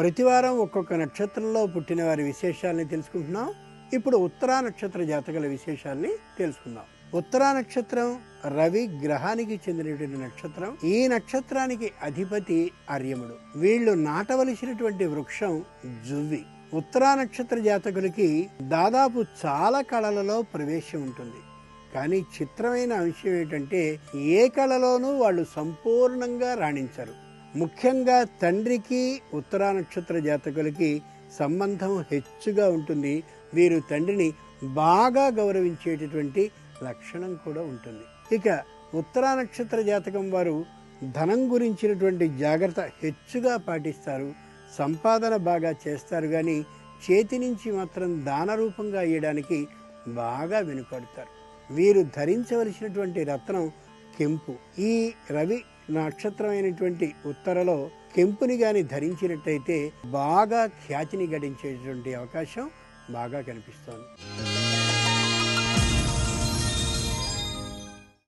ప్రతివారం ఒక్కొక్క నక్షత్రంలో పుట్టిన వారి విశేషాలని తెలుసుకుంటున్నాం. ఇప్పుడు ఉత్తరా నక్షత్ర జాతకుల విశేషాలని తెలుసుకుందాం. ఉత్తరా నక్షత్రం రవి గ్రహానికి చెందినటువంటి నక్షత్రం. ఈ నక్షత్రానికి అధిపతి అర్యముడు. వీళ్ళు నాటవలసినటువంటి వృక్షం జువ్వి. ఉత్తరా నక్షత్ర జాతకులకి దాదాపు చాలా కళలలో ప్రవేశం ఉంటుంది. కానీ చిత్రమైన అంశం ఏంటంటే ఏ కళలోనూ వాళ్ళు సంపూర్ణంగా రాణించరు. ముఖ్యంగా తండ్రికి ఉత్తరా నక్షత్ర జాతకులకి సంబంధం హెచ్చుగా ఉంటుంది. వీరు తండ్రిని బాగా గౌరవించేటటువంటి లక్షణం కూడా ఉంటుంది. ఇక ఉత్తరా నక్షత్ర జాతకం వారు ధనం గురించినటువంటి జాగ్రత్త హెచ్చుగా పాటిస్తారు. సంపాదన బాగా చేస్తారు, కానీ చేతి నుంచి మాత్రం దాన రూపంగా ఇవ్వడానికి బాగా వెనుకడతారు. వీరు ధరించవలసినటువంటి రత్నం కెంపు. ఈ రవి నక్షత్రమైనటువంటి ఉత్తరలో కెంపుని గాని ధరించినట్టయితే బాగా ఖ్యాతిని గడించేటువంటి అవకాశం బాగా కనిపిస్తోంది.